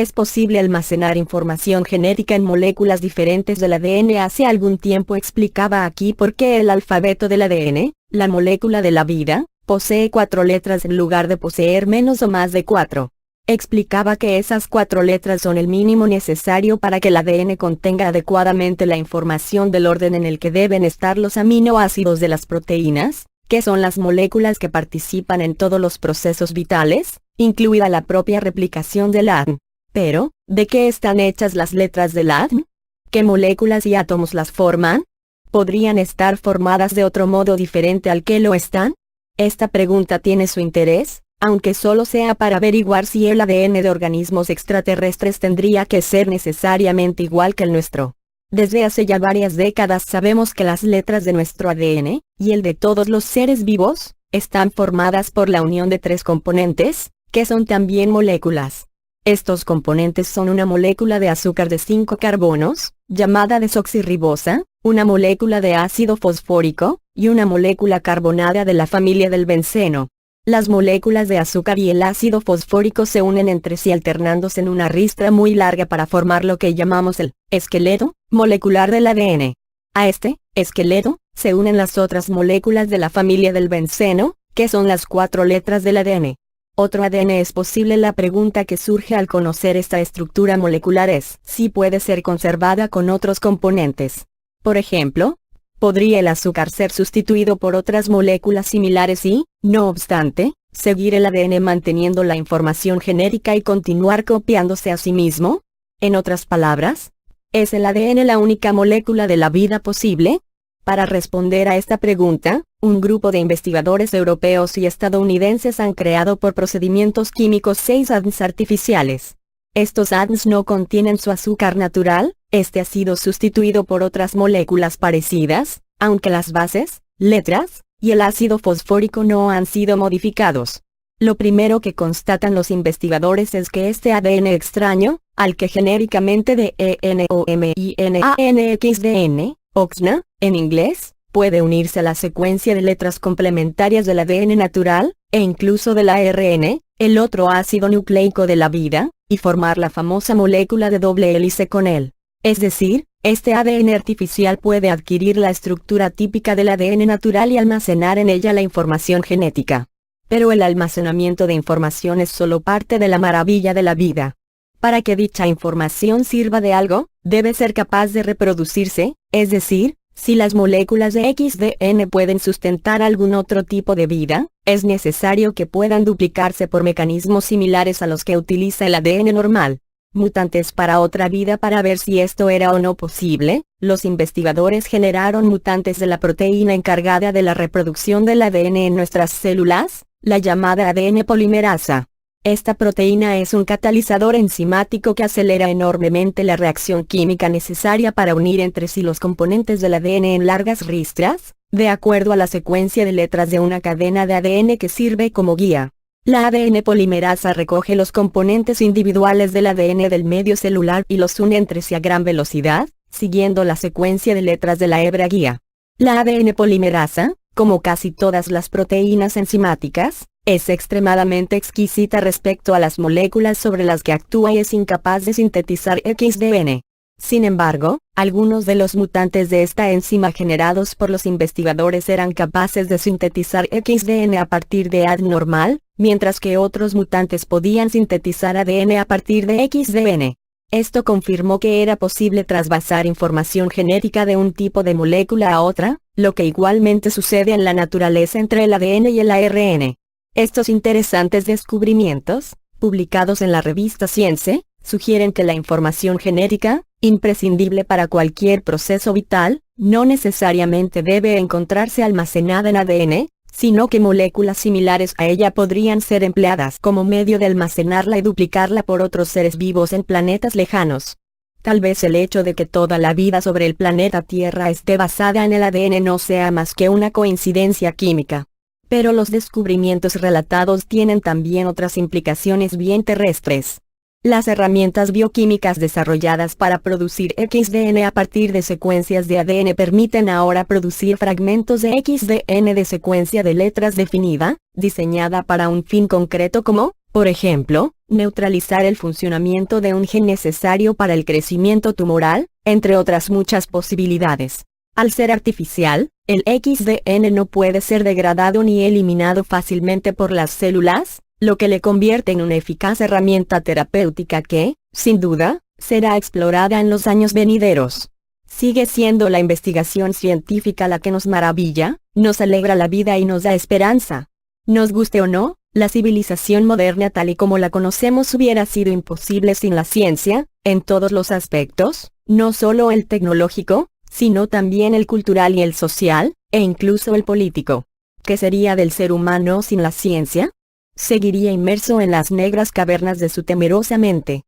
Es posible almacenar información genética en moléculas diferentes del ADN. Hace algún tiempo explicaba aquí por qué el alfabeto del ADN, la molécula de la vida, posee 4 letras en lugar de poseer menos o más de 4. Explicaba que esas 4 letras son el mínimo necesario para que el ADN contenga adecuadamente la información del orden en el que deben estar los aminoácidos de las proteínas, que son las moléculas que participan en todos los procesos vitales, incluida la propia replicación del ADN. Pero, ¿de qué están hechas las letras del ADN? ¿Qué moléculas y átomos las forman? ¿Podrían estar formadas de otro modo diferente al que lo están? Esta pregunta tiene su interés, aunque solo sea para averiguar si el ADN de organismos extraterrestres tendría que ser necesariamente igual que el nuestro. Desde hace ya varias décadas sabemos que las letras de nuestro ADN, y el de todos los seres vivos, están formadas por la unión de 3 componentes, que son también moléculas. Estos componentes son una molécula de azúcar de 5 carbonos, llamada desoxirribosa, una molécula de ácido fosfórico, y una molécula carbonada de la familia del benceno. Las moléculas de azúcar y el ácido fosfórico se unen entre sí alternándose en una ristra muy larga para formar lo que llamamos el esqueleto molecular del ADN. A este esqueleto se unen las otras moléculas de la familia del benceno, que son las 4 letras del ADN. ¿Otro ADN es posible? La pregunta que surge al conocer esta estructura molecular es si puede ser conservada con otros componentes. Por ejemplo, ¿podría el azúcar ser sustituido por otras moléculas similares y, no obstante, seguir el ADN manteniendo la información genética y continuar copiándose a sí mismo? En otras palabras, ¿es el ADN la única molécula de la vida posible? Para responder a esta pregunta, un grupo de investigadores europeos y estadounidenses han creado por procedimientos químicos 6 ADNs artificiales. Estos ADNs no contienen su azúcar natural, este ha sido sustituido por otras moléculas parecidas, aunque las bases, letras, y el ácido fosfórico no han sido modificados. Lo primero que constatan los investigadores es que este ADN extraño, al que genéricamente de ENOMINANXDN, OXNA, en inglés, puede unirse a la secuencia de letras complementarias del ADN natural, e incluso del ARN, el otro ácido nucleico de la vida, y formar la famosa molécula de doble hélice con él. Es decir, este ADN artificial puede adquirir la estructura típica del ADN natural y almacenar en ella la información genética. Pero el almacenamiento de información es solo parte de la maravilla de la vida. Para que dicha información sirva de algo, debe ser capaz de reproducirse, es decir, si las moléculas de XDN pueden sustentar algún otro tipo de vida, es necesario que puedan duplicarse por mecanismos similares a los que utiliza el ADN normal. Mutantes para otra vida. Para ver si esto era o no posible, los investigadores generaron mutantes de la proteína encargada de la reproducción del ADN en nuestras células, la llamada ADN polimerasa. Esta proteína es un catalizador enzimático que acelera enormemente la reacción química necesaria para unir entre sí los componentes del ADN en largas ristras, de acuerdo a la secuencia de letras de una cadena de ADN que sirve como guía. La ADN polimerasa recoge los componentes individuales del ADN del medio celular y los une entre sí a gran velocidad, siguiendo la secuencia de letras de la hebra guía. La ADN polimerasa, como casi todas las proteínas enzimáticas, es extremadamente exquisita respecto a las moléculas sobre las que actúa y es incapaz de sintetizar XDN. Sin embargo, algunos de los mutantes de esta enzima generados por los investigadores eran capaces de sintetizar XDN a partir de ADN normal, mientras que otros mutantes podían sintetizar ADN a partir de XDN. Esto confirmó que era posible trasvasar información genética de un tipo de molécula a otra, lo que igualmente sucede en la naturaleza entre el ADN y el ARN. Estos interesantes descubrimientos, publicados en la revista Science, sugieren que la información genética, imprescindible para cualquier proceso vital, no necesariamente debe encontrarse almacenada en ADN, sino que moléculas similares a ella podrían ser empleadas como medio de almacenarla y duplicarla por otros seres vivos en planetas lejanos. Tal vez el hecho de que toda la vida sobre el planeta Tierra esté basada en el ADN no sea más que una coincidencia química. Pero los descubrimientos relatados tienen también otras implicaciones bien terrestres. Las herramientas bioquímicas desarrolladas para producir XDN a partir de secuencias de ADN permiten ahora producir fragmentos de XDN de secuencia de letras definida, diseñada para un fin concreto como Por ejemplo, neutralizar el funcionamiento de un gen necesario para el crecimiento tumoral, entre otras muchas posibilidades. Al ser artificial, el XDN no puede ser degradado ni eliminado fácilmente por las células, lo que le convierte en una eficaz herramienta terapéutica que, sin duda, será explorada en los años venideros. Sigue siendo la investigación científica la que nos maravilla, nos alegra la vida y nos da esperanza. Nos guste o no, la civilización moderna tal y como la conocemos hubiera sido imposible sin la ciencia, en todos los aspectos, no solo el tecnológico, sino también el cultural y el social, e incluso el político. ¿Qué sería del ser humano sin la ciencia? Seguiría inmerso en las negras cavernas de su temerosa mente.